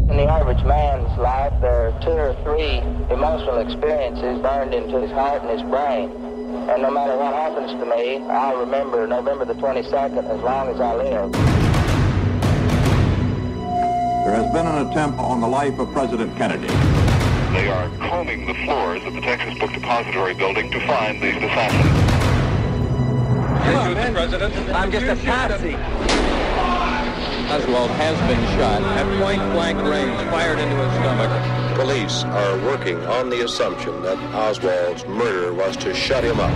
In the average man's life, there are 2 or 3 emotional experiences burned into his heart and his brain. And no matter what happens to me, I'll remember November the 22nd as long as I live. There has been an attempt on the life of President Kennedy. They are combing the floors of the Texas Book Depository building to find these assassins. Hello, Mr. President. I'm just a patsy. Oswald has been shot at point-blank range, fired into his stomach. Police are working on the assumption that Oswald's murder was to shut him up.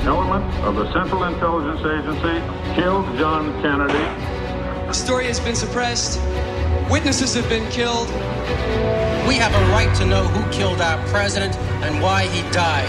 Elements of the Central Intelligence Agency killed John Kennedy. The story has been suppressed. Witnesses have been killed. We have a right to know who killed our president and why he died.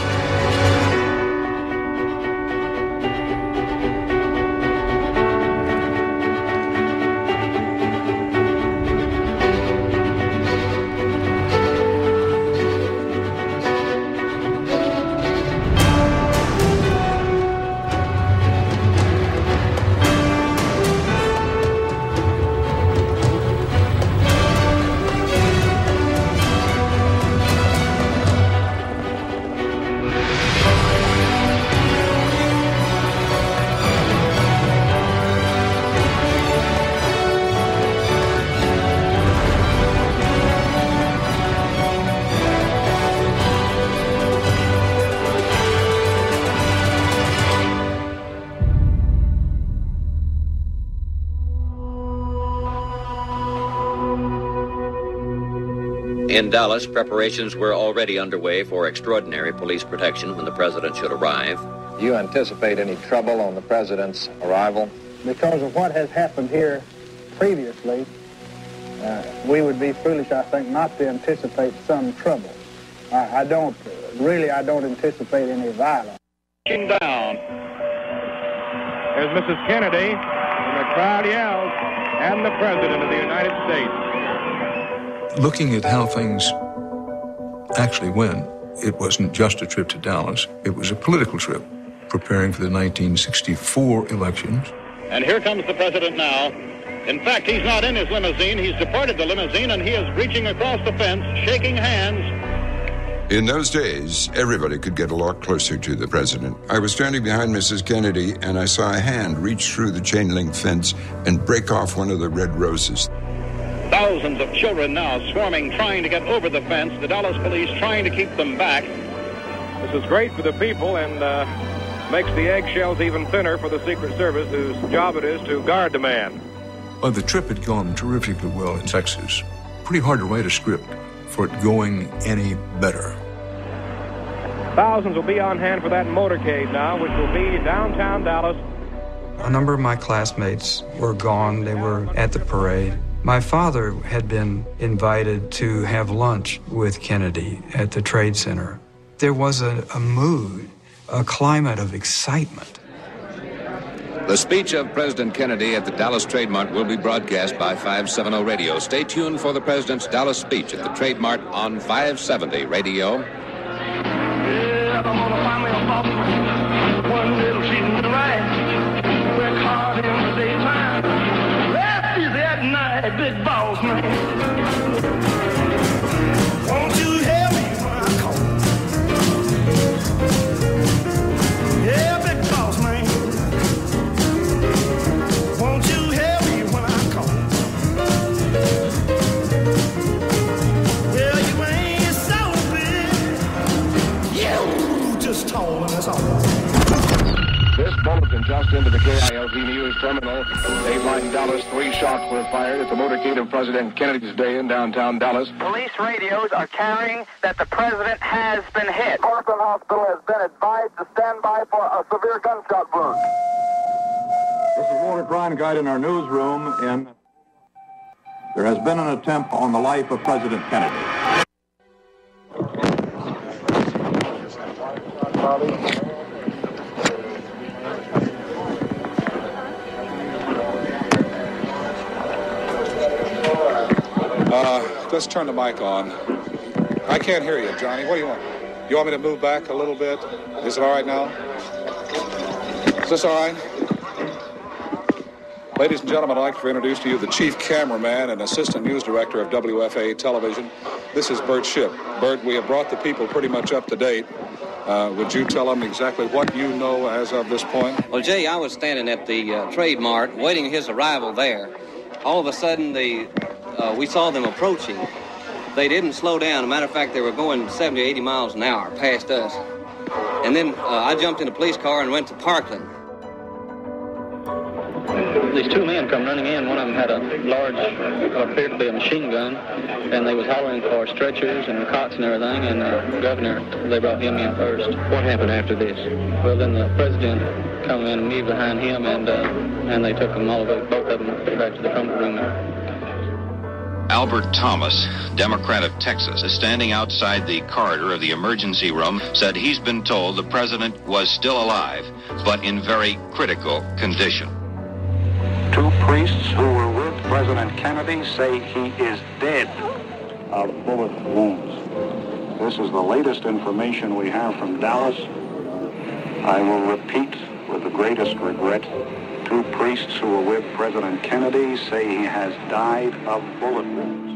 In Dallas, preparations were already underway for extraordinary police protection when the president should arrive. Do you anticipate any trouble on the president's arrival? Because of what has happened here previously, we would be foolish, I think, not to anticipate some trouble. I don't anticipate any violence. Down. There's Mrs. Kennedy, and the crowd yells, and the President of the United States. Looking at how things actually went, it wasn't just a trip to Dallas. It was a political trip, preparing for the 1964 elections. And here comes the President now. In fact, he's not in his limousine. He's departed the limousine, and he is reaching across the fence, shaking hands. In those days, everybody could get a lot closer to the president. I was standing behind Mrs. Kennedy, and I saw a hand reach through the chain-link fence and break off one of the red roses. Thousands of children now swarming, trying to get over the fence. The Dallas police trying to keep them back. This is great for the people and makes the eggshells even thinner for the Secret Service, whose job it is to guard the man. Well, the trip had gone terrifically well in Texas. Pretty hard to write a script for it going any better. Thousands will be on hand for that motorcade now, which will be downtown Dallas. A number of my classmates were gone. They were at the parade. My father had been invited to have lunch with Kennedy at the Trade Center. There was a mood, a climate of excitement. The speech of President Kennedy at the Dallas Trade Mart will be broadcast by 570 Radio. Stay tuned for the President's Dallas speech at the Trade Mart on 570 Radio. Yeah, I'm on a family of one little sheet in the right. Work hard in the daytime. Left is at night, big boss man. Won't you help me when I call? Yeah, big boss man. Won't you help me when I call? Well, you ain't so big. You just tall and that's all. This bulletin just into the KILZ News Terminal. Daylight Dallas, 3 shots were fired at the motorcade of President Kennedy's day in downtown Dallas. Police radios are carrying that the president has been hit. Corcoran Hospital has been advised to stand by for a severe gunshot wound. This is Walter Cronkite in our newsroom, and there has been an attempt on the life of President Kennedy. Let's turn the mic on. I can't hear you, Johnny. What do you want? You want me to move back a little bit? Is it all right now? Is this all right? Ladies and gentlemen, I'd like to introduce to you the chief cameraman and assistant news director of WFA Television. This is Bert Shipp. Bert, we have brought the people pretty much up to date. Would you tell them exactly what you know as of this point? Well, Jay, I was standing at the Trade Mart waiting his arrival there. All of a sudden, we saw them approaching. They didn't slow down. As a matter of fact, they were going 70 or 80 miles an hour past us. And then I jumped in a police car and went to Parkland. These two men come running in. One of them had a large, what appeared to be a machine gun, and they was hollering for stretchers and cots and everything, and the governor, they brought him in first. What happened after this? Well, then the president come in and me behind him, and they took them all the way, both of them, back to the comfort room there. Albert Thomas, Democrat of Texas, is standing outside the corridor of the emergency room, said he's been told the president was still alive, but in very critical condition. Two priests who were with President Kennedy say he is dead of bullet wounds. This is the latest information we have from Dallas. I will repeat with the greatest regret, two priests who were with President Kennedy say he has died of bullet wounds.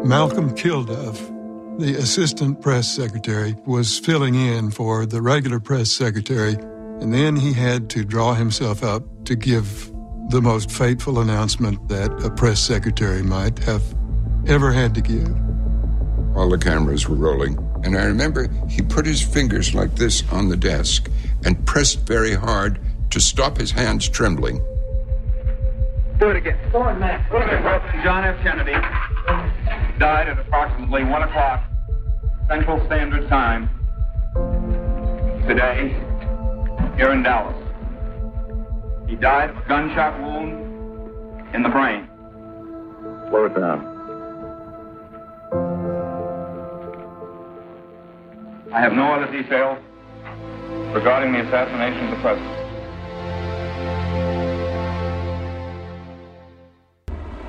Malcolm Kilduff, the assistant press secretary, was filling in for the regular press secretary, and then he had to draw himself up to give the most fateful announcement that a press secretary might have ever had to give. All the cameras were rolling, and I remember he put his fingers like this on the desk and pressed very hard to stop his hands trembling. Do it again. Go on, Matt. President John F. Kennedy died at approximately 1 o'clock Central Standard Time today here in Dallas. He died of a gunshot wound in the brain. Slow it down. I have no other details regarding the assassination of the president.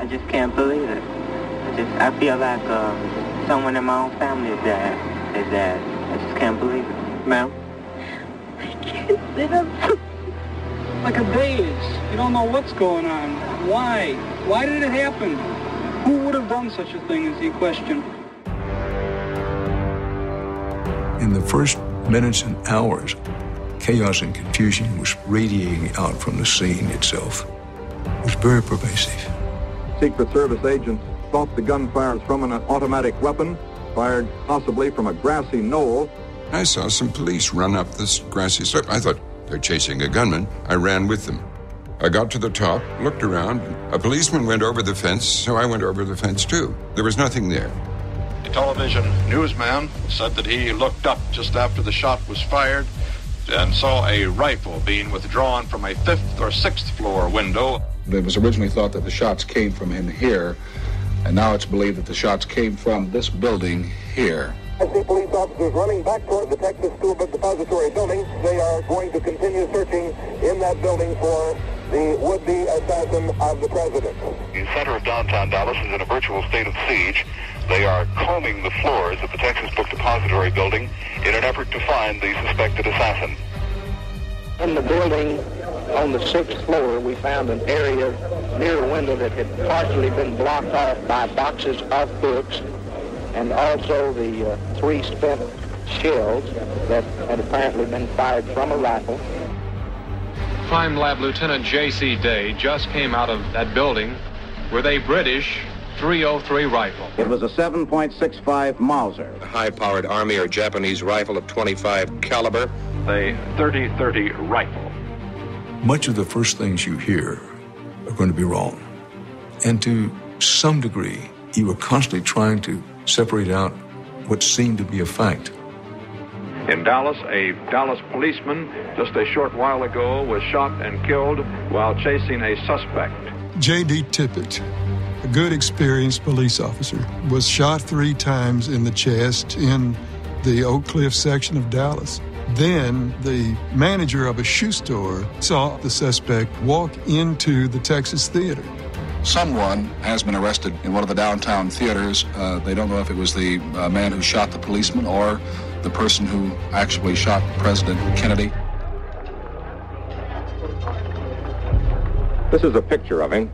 I just can't believe it. I feel like someone in my own family is dead. I just can't believe it. Ma'am? I can't sit up. Like a daze. You don't know what's going on. Why? Why did it happen? Who would have done such a thing is the question. In the first minutes and hours, chaos and confusion was radiating out from the scene itself. It was very pervasive. Secret Service agents thought the gunfire from an automatic weapon fired possibly from a grassy knoll. I saw some police run up this grassy slope. I thought, they're chasing a gunman. I ran with them. I got to the top, looked around. A policeman went over the fence, so I went over the fence too. There was nothing there. The television newsman said that he looked up just after the shot was fired and saw a rifle being withdrawn from a 5th or 6th floor window. It was originally thought that the shots came from in here, and now it's believed that the shots came from this building here. I see police officers running back toward the Texas School Book Depository building. They are going to continue searching in that building for the would-be assassin of the president. The center of downtown Dallas is in a virtual state of siege. They are combing the floors of the Texas Book Depository building in an effort to find the suspected assassin. In the building on the 6th floor, we found an area near a window that had partially been blocked off by boxes of books, and also the 3 spent shells that had apparently been fired from a rifle. Crime Lab Lieutenant J.C. Day just came out of that building with a British .303 rifle. It was a 7.65 Mauser. A high-powered Army or Japanese rifle of .25 caliber. A 30-30 rifle. Much of the first things you hear are going to be wrong. And to some degree, you were constantly trying to separate out what seemed to be a fact. In Dallas, a Dallas policeman just a short while ago was shot and killed while chasing a suspect. J.D. Tippett, a good experienced police officer, was shot 3 times in the chest in the Oak Cliff section of Dallas. Then the manager of a shoe store saw the suspect walk into the Texas Theater. Someone has been arrested in one of the downtown theaters. They don't know if it was the man who shot the policeman or the person who actually shot President Kennedy. This is a picture of him.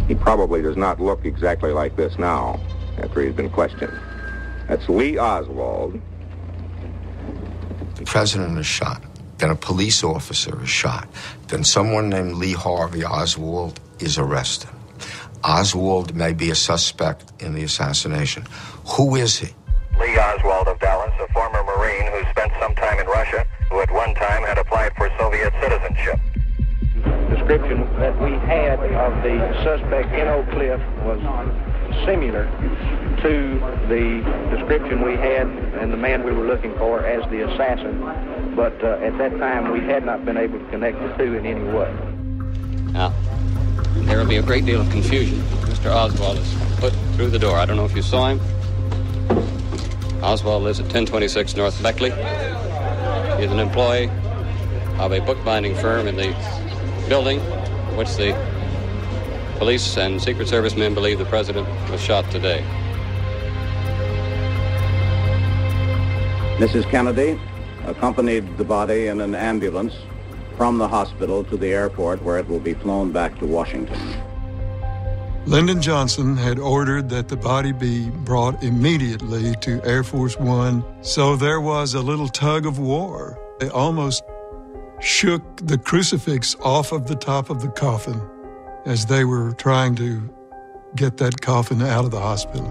He probably does not look exactly like this now, after he's been questioned. That's Lee Oswald. The president is shot. Then a police officer is shot. Then someone named Lee Harvey Oswald is arrested. Oswald may be a suspect in the assassination. Who is he? Lee Oswald of Dallas, a former Marine who spent some time in Russia, who at one time had applied for Soviet citizenship. Description that we had of the suspect in Oak Cliff was similar to the description we had and the man we were looking for as the assassin, but at that time we had not been able to connect the two in any way. Now, there will be a great deal of confusion. Mr. Oswald is put through the door. I don't know if you saw him. Oswald lives at 1026 North Beckley. He's an employee of a bookbinding firm in the building which the police and Secret Service men believe the president was shot today. Mrs. Kennedy accompanied the body in an ambulance from the hospital to the airport where it will be flown back to Washington. Lyndon Johnson had ordered that the body be brought immediately to Air Force One, so there was a little tug of war. They almost shook the crucifix off of the top of the coffin as they were trying to get that coffin out of the hospital.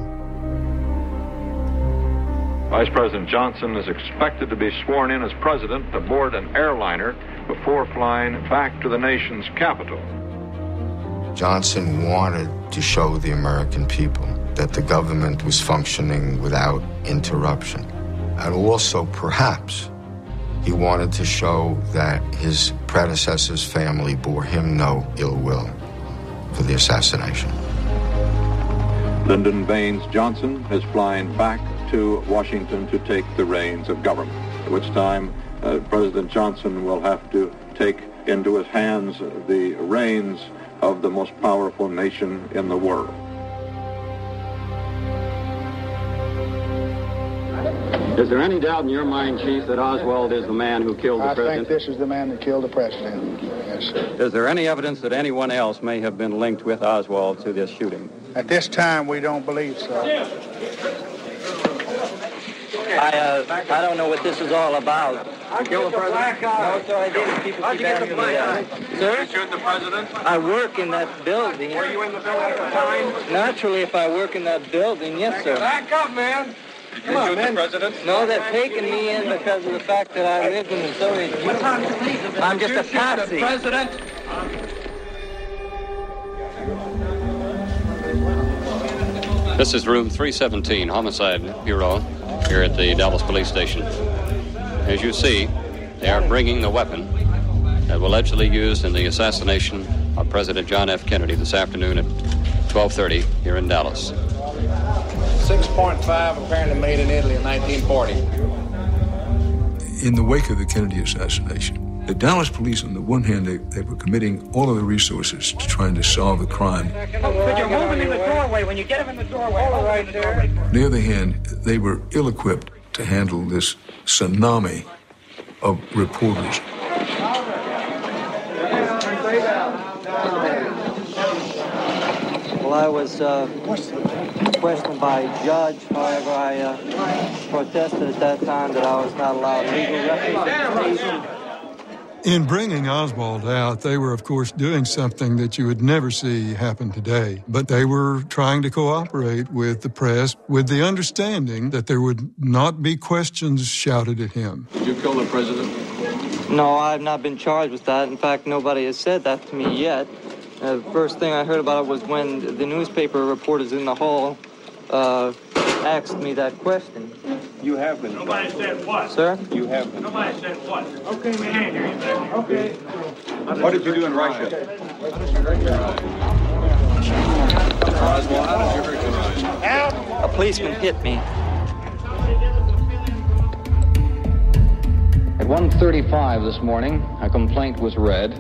Vice President Johnson is expected to be sworn in as president aboard an airliner before flying back to the nation's capital. Johnson wanted to show the American people that the government was functioning without interruption. And also, perhaps, he wanted to show that his predecessor's family bore him no ill will for the assassination. Lyndon Baines Johnson is flying back to Washington to take the reins of government, at which time President Johnson will have to take into his hands the reins of the most powerful nation in the world. Is there any doubt in your mind, Chief, that Oswald is the man who killed the president? I think this is the man that killed the president. Yes, sir. Is there any evidence that anyone else may have been linked with Oswald to this shooting? At this time, we don't believe so. I don't know what this is all about. Kill the president? No, sir, I didn't. People keep asking me that. Sir? Did you shoot the president? I work in that building. Were you in the building at the time? Naturally, if I work in that building, yes, sir. Back up, man. Did you shoot the president? No, they're taking me in because of the fact that I lived in the Soviet Union. I'm just a patsy. The president? This is room 317, Homicide Bureau, here at the Dallas Police Station. As you see, they are bringing the weapon that was allegedly used in the assassination of President John F. Kennedy this afternoon at 12:30 here in Dallas. 6.5 apparently made in Italy in 1940. In the wake of the Kennedy assassination, the Dallas police, on the one hand, they were committing all of the resources to trying to solve the crime. But you're moving in the doorway. When you get him in the doorway, all right, there. On the other hand, they were ill-equipped to handle this tsunami of reporters. Well, I was questioned by a judge. However, I protested at that time that I was not allowed legal representation. In bringing Oswald out, they were, of course, doing something that you would never see happen today. But they were trying to cooperate with the press with the understanding that there would not be questions shouted at him. Did you kill the president? No, I've not been charged with that. In fact, nobody has said that to me yet. The first thing I heard about it was when the newspaper reporters in the hall asked me that question. You have been. Nobody said what? Sir? You have been. Nobody said what? Okay, we can't hear you there. Okay. What did you do in Russia? Oswald, how did you hurt your eyes? A policeman hit me. At 1:35 this morning, a complaint was read.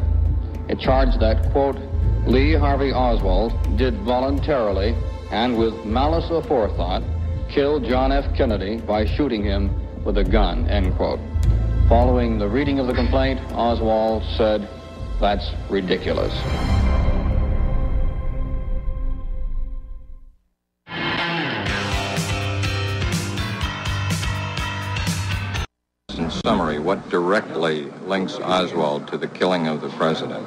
It charged that, quote, Lee Harvey Oswald did voluntarily and with malice aforethought kill John F. Kennedy by shooting him with a gun, end quote. Following the reading of the complaint, Oswald said, That's ridiculous. In summary, what directly links Oswald to the killing of the president?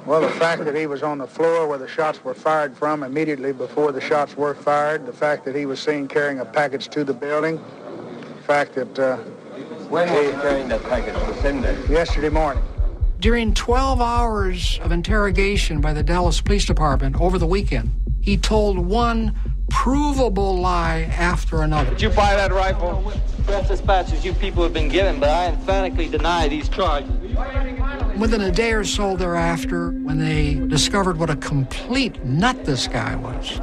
Well, the fact that he was on the floor where the shots were fired from immediately before the shots were fired, the fact that he was seen carrying a package to the building, the fact that... When was he carrying that package? The same day? Yesterday morning. During 12 hours of interrogation by the Dallas Police Department over the weekend, he told one provable lie after another. Did you buy that rifle? Press dispatches you people have been given, but I emphatically deny these charges. Within a day or so thereafter, when they discovered what a complete nut this guy was,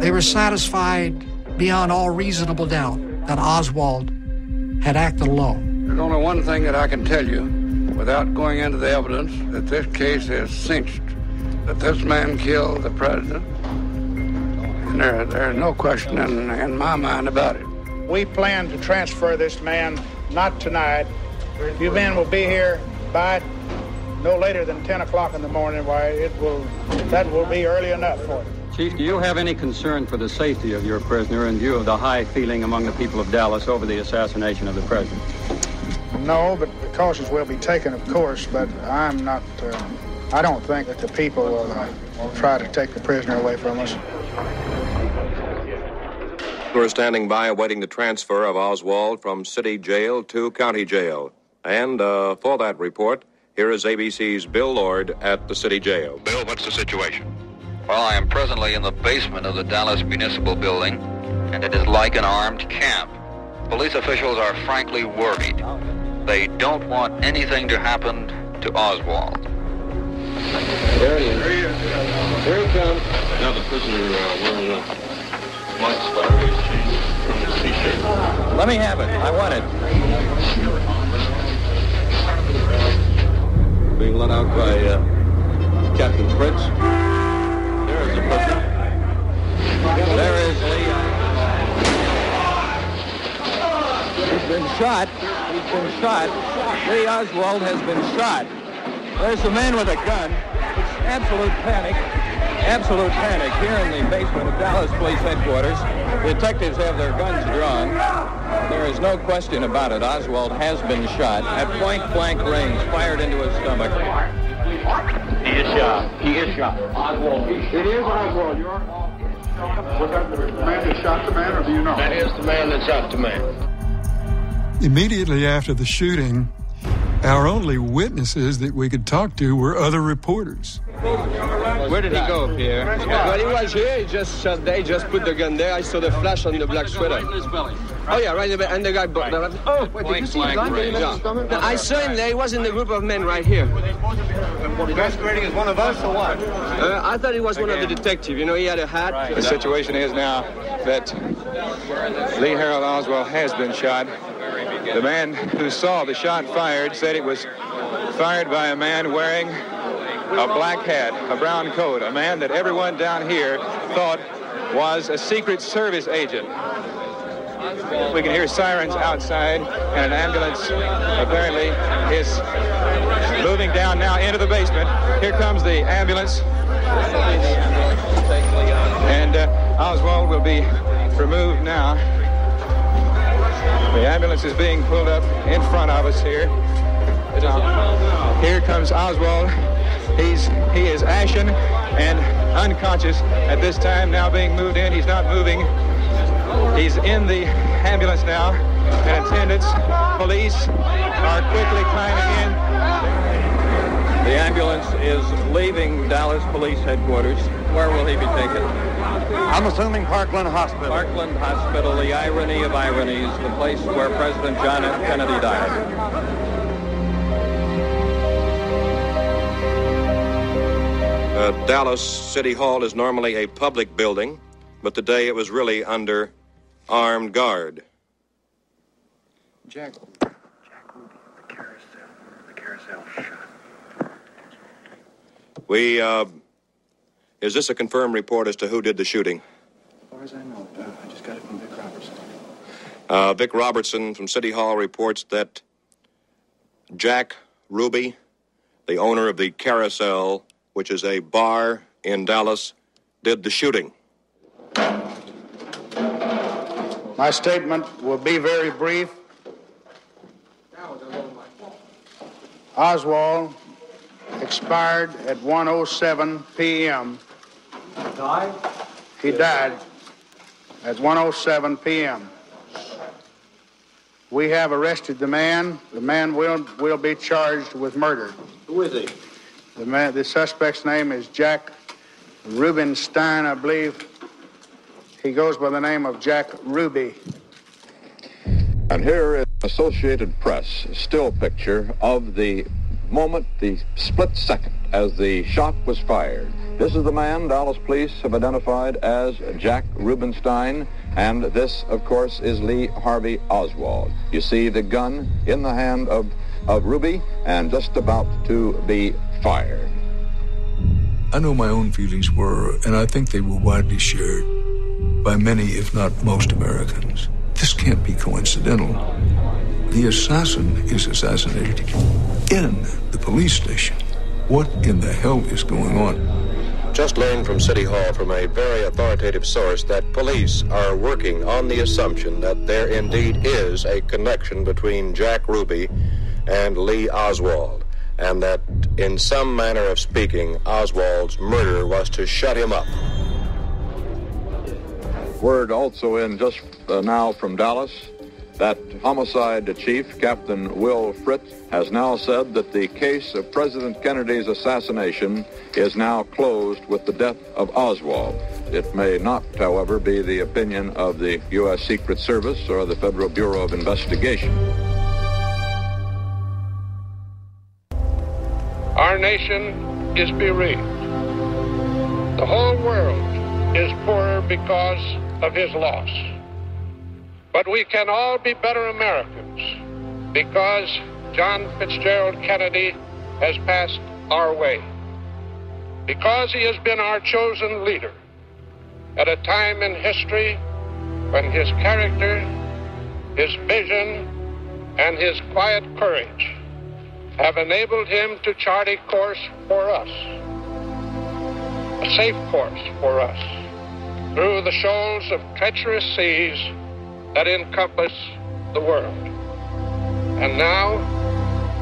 they were satisfied beyond all reasonable doubt that Oswald had acted alone. There's only one thing that I can tell you, without going into the evidence, that this case is cinched, that this man killed the president. And there's no question in my mind about it. We plan to transfer this man, not tonight. You men will be here by no later than 10 o'clock in the morning. Why, that will be early enough for you. Chief, do you have any concern for the safety of your prisoner in view of the high feeling among the people of Dallas over the assassination of the president? No, but precautions will be taken, of course, but I'm not, I don't think that the people will try to take the prisoner away from us. We're standing by awaiting the transfer of Oswald from city jail to county jail. And for that report, here is ABC's Bill Lord at the city jail. Bill, what's the situation? Well, I am presently in the basement of the Dallas Municipal Building, and it is like an armed camp. Police officials are frankly worried. They don't want anything to happen to Oswald. There he is. Here he comes. Now the prisoner wearing a white sweater from his t-shirt. Let me have it. I want it. Being let out by Captain Fritz. There is the prisoner. There is Lee. He's been shot. He's been shot. Lee Oswald has been shot. There's a man with a gun. It's absolute panic. Absolute panic here in the basement of Dallas Police Headquarters. Detectives have their guns drawn. There is no question about it. Oswald has been shot at point-blank range, fired into his stomach. He is shot. He is shot. Oswald. It is Oswald. Was that the man that shot the man, or do you know? That is the man that shot the man. Immediately after the shooting, our only witnesses that we could talk to were other reporters. Where did he go, Pierre? Well, he was here. He just shot there. He just put the gun there. I saw the flash on the black sweater. Oh, yeah, right there. And the guy... Oh, wait, did you see the gun? Yeah. No, I saw him there. He was in the group of men right here. Masquerading as one of us, or what? I thought he was one of the detectives. You know, he had a hat. Right. The situation is now that Lee Harold Oswald has been shot. The man who saw the shot fired said it was fired by a man wearing a black hat, a brown coat, a man that everyone down here thought was a Secret Service agent. We can hear sirens outside, and an ambulance apparently is moving down now into the basement. Here comes the ambulance. And Oswald will be removed now. The ambulance is being pulled up in front of us here. Here comes Oswald. He is ashen and unconscious at this time, now being moved in. He's not moving. He's in the ambulance now, and attendants, police are quickly climbing in. The ambulance is leaving Dallas Police Headquarters. Where will he be taken? I'm assuming Parkland Hospital. Parkland Hospital, the irony of ironies, the place where President John F. Kennedy died. Dallas City Hall is normally a public building, but today it was really under armed guard. Jack, the carousel shot. Is this a confirmed report as to who did the shooting? As far as I know, I just got it from Vic Robertson. Vic Robertson from City Hall reports that Jack Ruby the owner of the Carousel, which is a bar in Dallas, did the shooting. My statement will be very brief. Oswald expired at 1:07 p.m. Died? He died at 1:07 p.m. We have arrested the man. The man will be charged with murder. Who is he? The suspect's name is Jack Rubenstein, I believe. He goes by the name of Jack Ruby. And here is Associated Press still picture of the moment, the split second, as the shot was fired. This is the man Dallas police have identified as Jack Rubenstein, and this, of course, is Lee Harvey Oswald. You see the gun in the hand of Ruby and just about to be fired. I know my own feelings were, and I think they were widely shared by many, if not most, Americans. This can't be coincidental. The assassin is assassinated in the police station. What in the hell is going on? Just learned from City Hall from a very authoritative source that police are working on the assumption that there indeed is a connection between Jack Ruby and Lee Oswald, and that in some manner of speaking, Oswald's murder was to shut him up. Word also in just now from Dallas that homicide chief, Captain Will Fritz, has now said that the case of President Kennedy's assassination is now closed with the death of Oswald. It may not, however, be the opinion of the U.S. Secret Service or the Federal Bureau of Investigation. Our nation is bereaved. The whole world is poorer because of his loss. But we can all be better Americans because John Fitzgerald Kennedy has passed our way. Because he has been our chosen leader at a time in history when his character, his vision, and his quiet courage have enabled him to chart a course for us, a safe course for us, through the shoals of treacherous seas that encompass the world. And now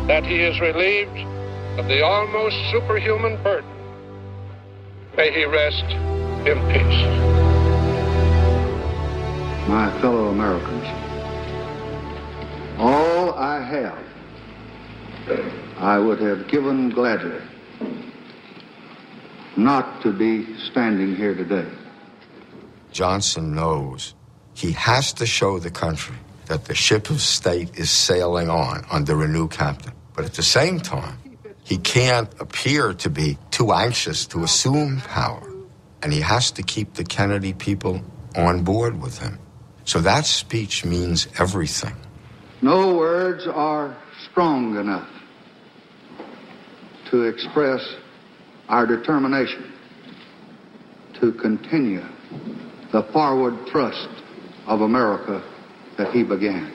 that he is relieved of the almost superhuman burden, may he rest in peace. My fellow Americans, all I have, I would have given gladly not to be standing here today. Johnson knows he has to show the country that the ship of state is sailing on under a new captain. But at the same time, he can't appear to be too anxious to assume power. And he has to keep the Kennedy people on board with him. So that speech means everything. No words are strong enough to express our determination to continue the forward thrust of America that he began.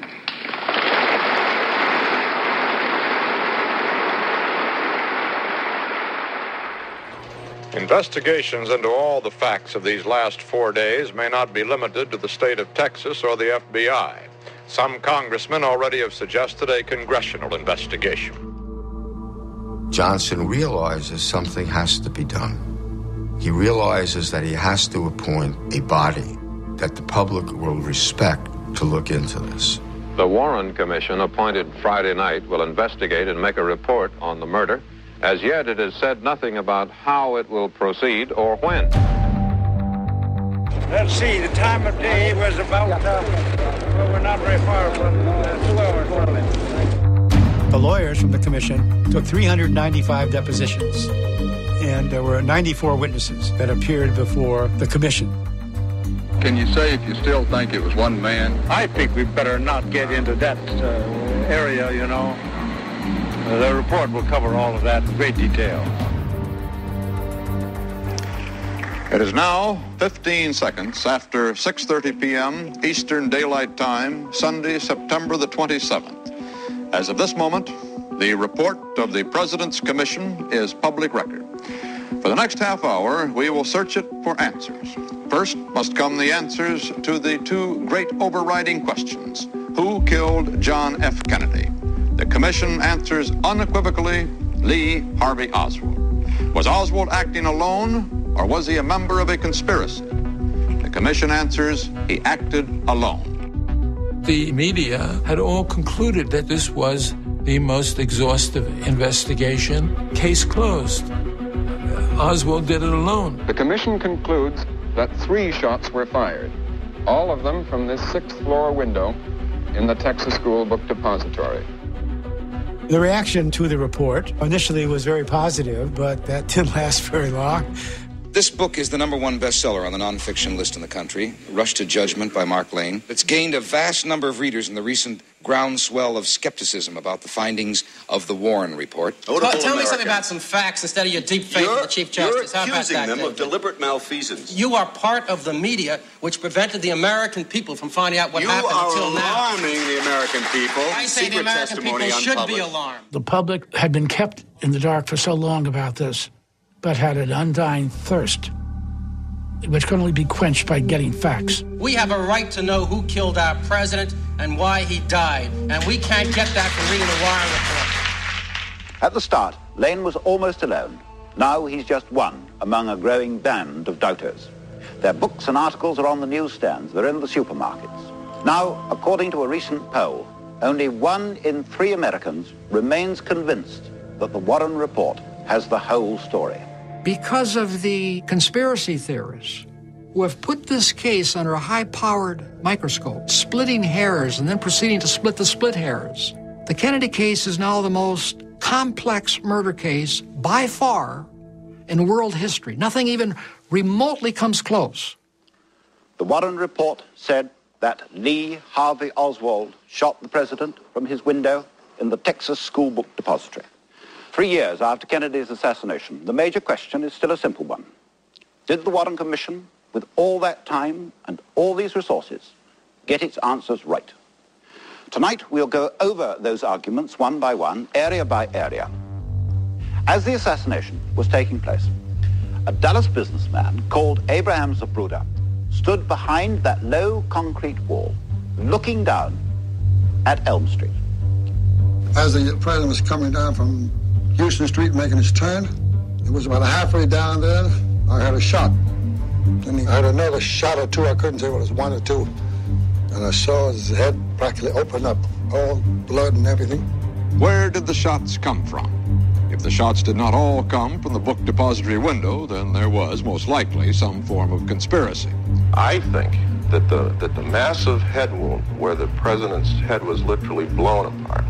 Investigations into all the facts of these last 4 days may not be limited to the state of Texas or the FBI. Some congressmen already have suggested a congressional investigation. Johnson realizes something has to be done. He realizes that he has to appoint a body that the public will respect to look into this. The Warren Commission, appointed Friday night, will investigate and make a report on the murder. As yet, it has said nothing about how it will proceed or when. Let's see, the time of day was about, well, we're not very far from 2 hours from it. The lawyers from the commission took 395 depositions, and there were 94 witnesses that appeared before the commission. Can you say if you still think it was one man? I think we better not get into that area, you know. The report will cover all of that in great detail. It is now 15 seconds after 6:30 p.m. Eastern Daylight Time, Sunday, September the 27th. As of this moment, The report of the President's Commission is public record. For the next half hour, we will search it for answers. First must come the answers to the two great overriding questions. Who killed John F. Kennedy? The Commission answers unequivocally, Lee Harvey Oswald. Was Oswald acting alone, or was he a member of a conspiracy? The Commission answers he acted alone. The media had all concluded that this was the most exhaustive investigation. Case closed. Oswald did it alone. The commission concludes that 3 shots were fired, all of them from this 6th-floor window in the Texas School Book Depository. The reaction to the report initially was very positive, but that didn't last very long. This book is the #1 bestseller on the nonfiction list in the country, Rush to Judgment by Mark Lane. It's gained a vast number of readers in the recent groundswell of skepticism about the findings of the Warren Report. Tell me something about some facts instead of your deep faith in the Chief Justice. How about that? You're accusing them of deliberate malfeasance. You are part of the media which prevented the American people from finding out what happened until now. You are alarming the American people. I say the American people should be alarmed. The public had been kept in the dark for so long about this, but had an undying thirst, which could only be quenched by getting facts. We have a right to know who killed our president and why he died, and we can't get that from reading the Warren report. At the start, Lane was almost alone. Now he's just one among a growing band of doubters. Their books and articles are on the newsstands, they're in the supermarkets. Now, according to a recent poll, only 1 in 3 Americans remains convinced that the Warren report has the whole story. Because of the conspiracy theorists who have put this case under a high-powered microscope, splitting hairs and then proceeding to split the split hairs, the Kennedy case is now the most complex murder case by far in world history. Nothing even remotely comes close. The Warren report said that Lee Harvey Oswald shot the president from his window in the Texas School Book Depository. 3 years after Kennedy's assassination, the major question is still a simple one. Did the Warren Commission, with all that time and all these resources, get its answers right? Tonight, we'll go over those arguments one by one, area by area. As the assassination was taking place, a Dallas businessman called Abraham Zapruder stood behind that low concrete wall, looking down at Elm Street. As the president was coming down from Houston Street making his turn, it was about halfway down there, I heard a shot. Then I heard another shot or 2, I couldn't say whether it was 1 or 2. And I saw his head practically open up, all blood and everything. Where did the shots come from? If the shots did not all come from the book depository window, then there was most likely some form of conspiracy. I think that the massive head wound where the president's head was literally blown apart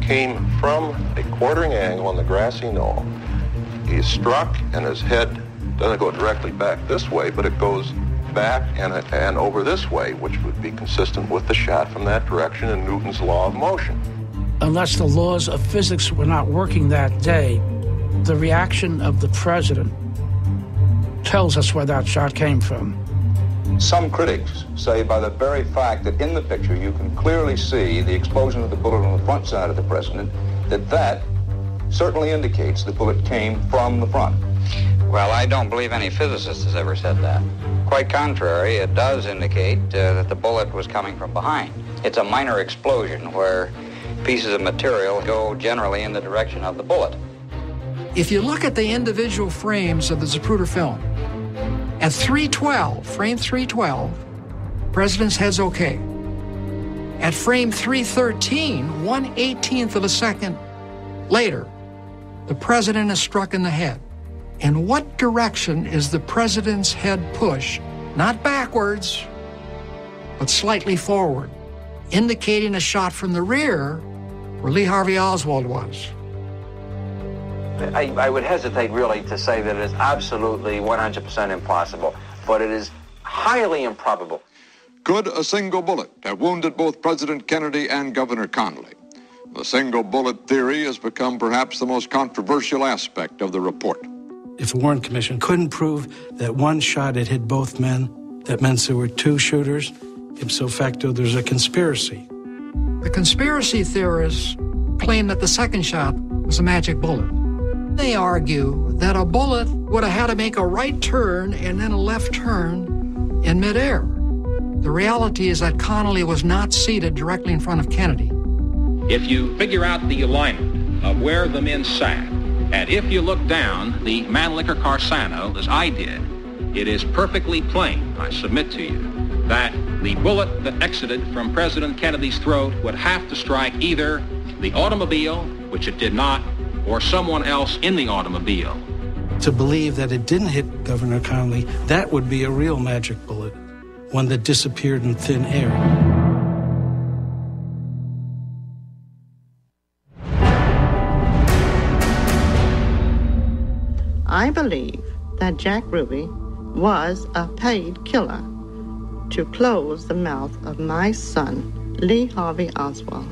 came from a quartering angle on the grassy knoll. He struck, and his head doesn't go directly back this way, but it goes back and over this way, which would be consistent with the shot from that direction in Newton's law of motion. Unless the laws of physics were not working that day, the reaction of the president tells us where that shot came from. Some critics say by the very fact that in the picture you can clearly see the explosion of the bullet on the front side of the president, that certainly indicates the bullet came from the front. Well, I don't believe any physicist has ever said that. Quite contrary, it does indicate that the bullet was coming from behind. It's a minor explosion where pieces of material go generally in the direction of the bullet. If you look at the individual frames of the Zapruder film, at 312, frame 312, president's head's okay. At frame 313, 1/18th of a second later, the president is struck in the head. In what direction is the president's head pushed? Not backwards, but slightly forward, indicating a shot from the rear where Lee Harvey Oswald was. I would hesitate really to say that it is absolutely 100% impossible, but it is highly improbable. Could a single bullet have wounded both President Kennedy and Governor Connally? The single bullet theory has become perhaps the most controversial aspect of the report. If the Warren Commission couldn't prove that one shot had hit both men, that meant there were 2 shooters. Ipso facto, there's a conspiracy. The conspiracy theorists claim that the second shot was a magic bullet. They argue that a bullet would have had to make a right turn and then a left turn in midair. The reality is that Connally was not seated directly in front of Kennedy. If you figure out the alignment of where the men sat, and if you look down the Mannlicher Carsano, as I did, it is perfectly plain, I submit to you, that the bullet that exited from President Kennedy's throat would have to strike either the automobile, which it did not, or someone else in the automobile. To believe that it didn't hit Governor Connally, that would be a real magic bullet, one that disappeared in thin air. I believe that Jack Ruby was a paid killer to close the mouth of my son, Lee Harvey Oswald.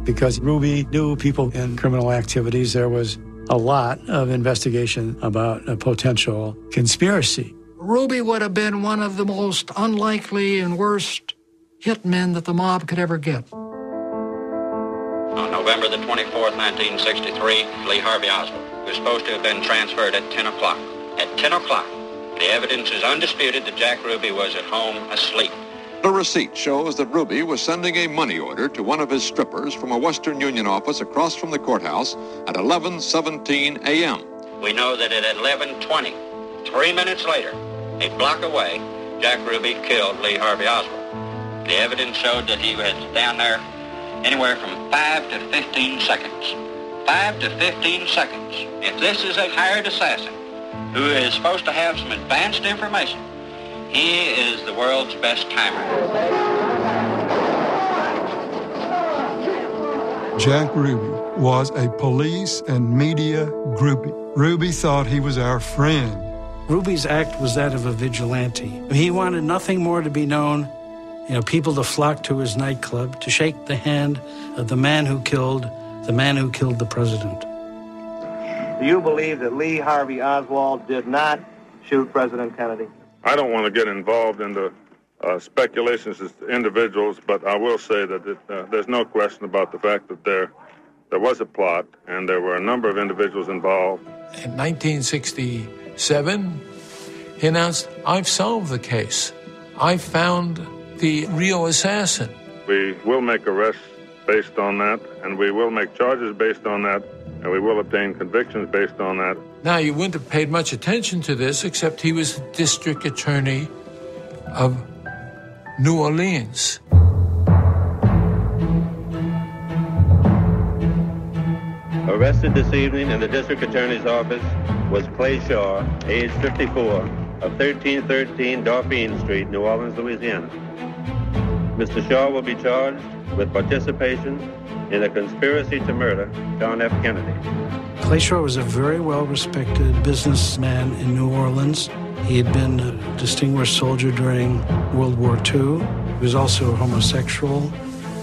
Because Ruby knew people in criminal activities, there was a lot of investigation about a potential conspiracy. Ruby would have been one of the most unlikely and worst hitmen that the mob could ever get. On November the 24th, 1963, Lee Harvey Oswald was supposed to have been transferred at 10 o'clock. At 10 o'clock, the evidence is undisputed that Jack Ruby was at home asleep. The receipt shows that Ruby was sending a money order to one of his strippers from a Western Union office across from the courthouse at 11:17 a.m. We know that at 11:20, 3 minutes later, a block away, Jack Ruby killed Lee Harvey Oswald. The evidence showed that he was down there anywhere from 5 to 15 seconds. 5 to 15 seconds. If this is a hired assassin who is supposed to have some advanced information, he is the world's best timer. Jack Ruby was a police and media groupie. Ruby thought he was our friend. Ruby's act was that of a vigilante. He wanted nothing more to be known, people to flock to his nightclub to shake the hand of the man who killed the president. Do you believe that Lee Harvey Oswald did not shoot President Kennedy? I don't want to get involved in the speculations as to individuals, but I will say that there's no question about the fact that there was a plot and there were a number of individuals involved. In 1967, he announced, "I've solved the case. I found the real assassin." We will make arrests based on that, and we will make charges based on that, and we will obtain convictions based on that. Now, you wouldn't have paid much attention to this, except he was the district attorney of New Orleans. Arrested this evening in the district attorney's office was Clay Shaw, age 54, of 1313 Dauphine Street, New Orleans, Louisiana. Mr. Shaw will be charged with participation in a conspiracy to murder John F. Kennedy. Clay Shaw was a very well-respected businessman in New Orleans. He had been a distinguished soldier during World War II. He was also homosexual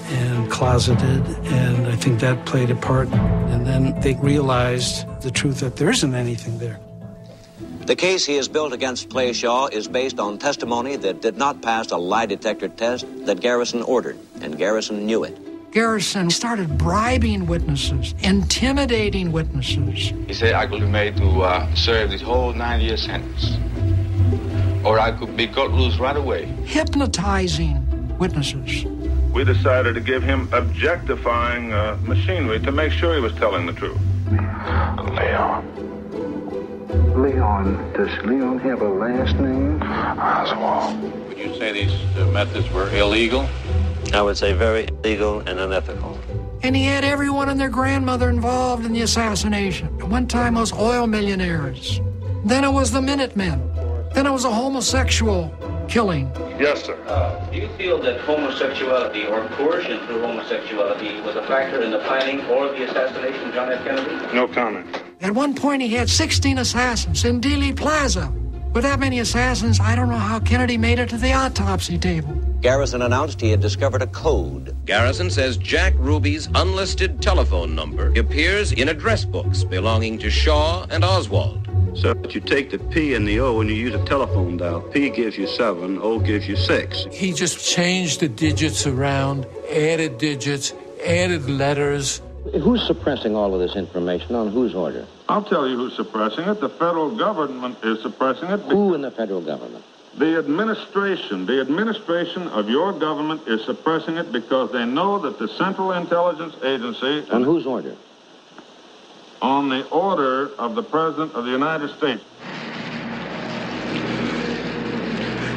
and closeted, and I think that played a part. And then they realized the truth that there isn't anything there. The case he has built against Clay Shaw is based on testimony that did not pass a lie detector test that Garrison ordered, and Garrison knew it. Garrison started bribing witnesses, intimidating witnesses. He said I could be made to serve this whole 9-year sentence, or I could be cut loose right away. Hypnotizing witnesses. We decided to give him objectifying machinery to make sure he was telling the truth. Leon, does Leon have a last name? Oswald. Would you say these methods were illegal? I would say very illegal and unethical. And he had everyone and their grandmother involved in the assassination. At one time it was oil millionaires. Then it was the Minutemen. Then it was a homosexual killing. Yes, sir. Do you feel that homosexuality or coercion through homosexuality was a factor in the planning or the assassination of John F. Kennedy? No comment. At one point, he had 16 assassins in Dealey Plaza. With that many assassins, I don't know how Kennedy made it to the autopsy table. Garrison announced he had discovered a code. Garrison says Jack Ruby's unlisted telephone number appears in address books belonging to Shaw and Oswald. So you take the P and the O and you use a telephone dial. P gives you 7, O gives you 6. He just changed the digits around, added digits, added letters, Who's suppressing all of this information? On whose order? I'll tell you who's suppressing it. The federal government is suppressing it. Who in the federal government? The administration of your government is suppressing it because they know that the Central Intelligence Agency... On whose order? On the order of the President of the United States.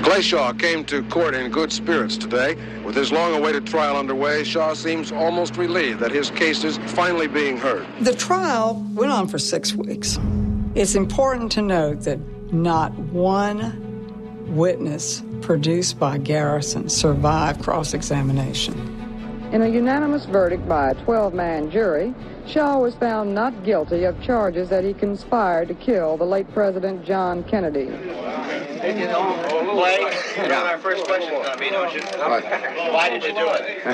Clay Shaw came to court in good spirits today. With his long-awaited trial underway, Shaw seems almost relieved that his case is finally being heard. The trial went on for 6 weeks. It's important to note that not one witness produced by Garrison survived cross-examination. In a unanimous verdict by a 12-man jury, Shaw was found not guilty of charges that he conspired to kill the late President John Kennedy. You know, Blake, our first question is going to be, don't you? Why did you do it?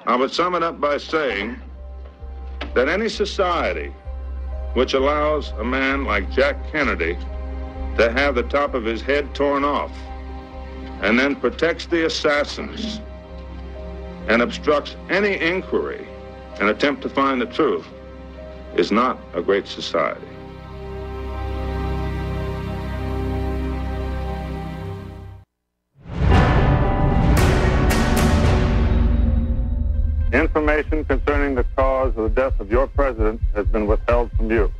I would sum it up by saying that any society which allows a man like Jack Kennedy to have the top of his head torn off and then protects the assassins and obstructs any inquiry and attempt to find the truth is not a great society. Information concerning the cause of the death of your president has been withheld from you.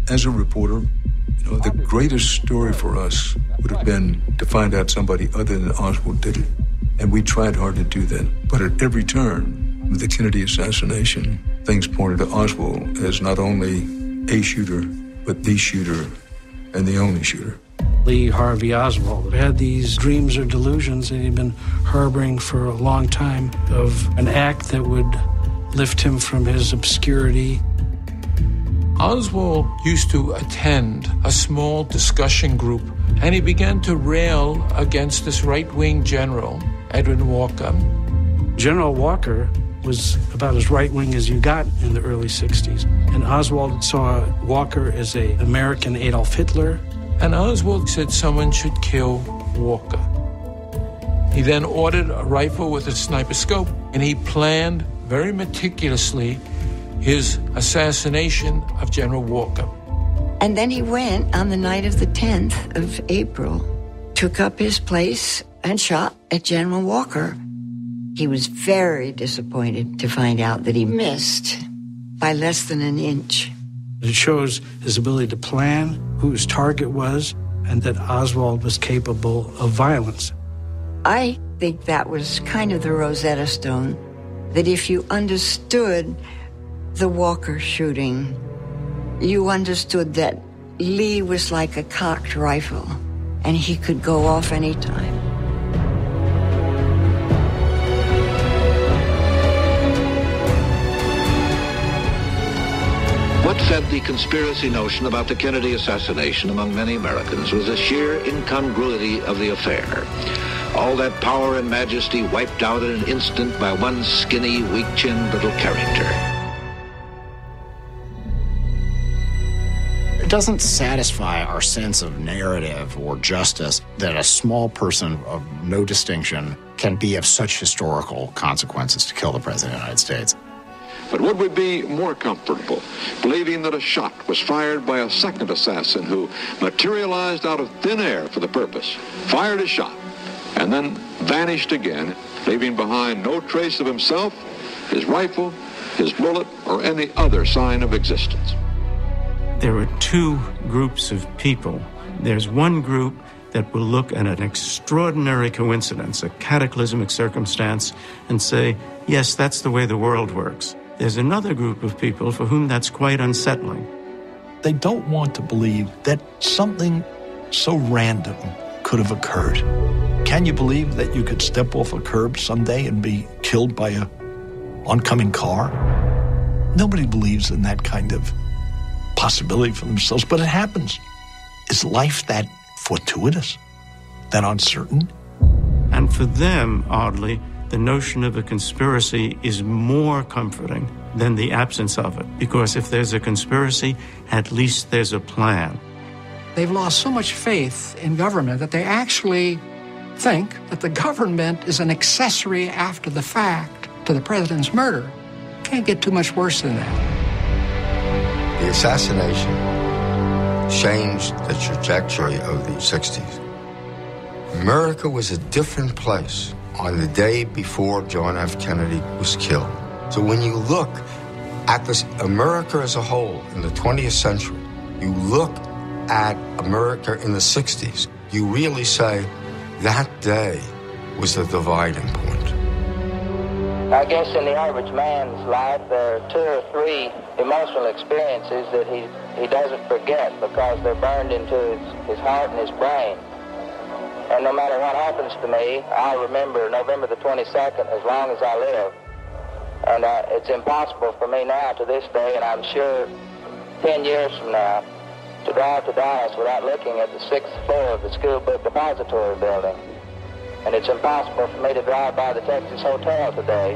As a reporter, the greatest story for us would have been to find out somebody other than Oswald did it. And we tried hard to do that. But at every turn, with the Kennedy assassination, things pointed to Oswald as not only a shooter, but the shooter and the only shooter. Lee Harvey Oswald had these dreams or delusions that he'd been harboring for a long time of an act that would lift him from his obscurity. Oswald used to attend a small discussion group, and he began to rail against this right-wing general, Edwin Walker. General Walker was about as right-wing as you got in the early 60s. And Oswald saw Walker as an American Adolf Hitler. And Oswald said someone should kill Walker. He then ordered a rifle with a sniper scope, and he planned very meticulously his assassination of General Walker. And then he went on the night of the 10th of April, took up his place and shot at General Walker. He was very disappointed to find out that he missed by less than an inch. It shows his ability to plan, who his target was, and that Oswald was capable of violence. I think that was kind of the Rosetta Stone, that if you understood the Walker shooting, you understood that Lee was like a cocked rifle, and he could go off anytime. What fed the conspiracy notion about the Kennedy assassination among many Americans was the sheer incongruity of the affair. All that power and majesty wiped out in an instant by one skinny, weak-chinned little character. It doesn't satisfy our sense of narrative or justice that a small person of no distinction can be of such historical consequences to kill the President of the United States. But would we be more comfortable believing that a shot was fired by a second assassin who materialized out of thin air for the purpose, fired a shot, and then vanished again, leaving behind no trace of himself, his rifle, his bullet, or any other sign of existence? There are two groups of people. There's one group that will look at an extraordinary coincidence, a cataclysmic circumstance, and say, yes, that's the way the world works. There's another group of people for whom that's quite unsettling. They don't want to believe that something so random could have occurred. Can you believe that you could step off a curb someday and be killed by an oncoming car? Nobody believes in that kind of possibility for themselves, but it happens. Is life that fortuitous, that uncertain? And for them, oddly, the notion of a conspiracy is more comforting than the absence of it, because if there's a conspiracy, at least there's a plan. They've lost so much faith in government that they actually think that the government is an accessory after the fact to the president's murder. Can't get too much worse than that. The assassination changed the trajectory of the 60s. America was a different place on the day before John F. Kennedy was killed. So when you look at this America as a whole in the 20th century, you look at America in the 60s, you really say that day was the dividing point. I guess in the average man's life, there are 2 or 3 emotional experiences that he doesn't forget because they're burned into his heart and his brain. And no matter what happens to me, I'll remember November the 22nd as long as I live. And it's impossible for me now to this day, and I'm sure 10 years from now, to drive to Dallas without looking at the 6th floor of the school book depository building. And it's impossible for me to drive by the Texas Hotel today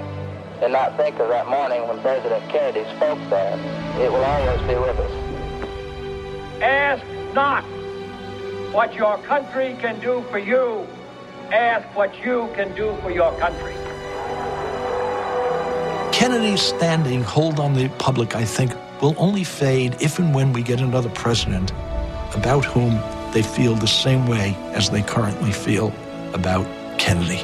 and not think of that morning when President Kennedy spoke there. It will always be with us. Ask not what your country can do for you. Ask what you can do for your country. Kennedy's standing hold on the public, I think, will only fade if and when we get another president about whom they feel the same way as they currently feel about Kennedy.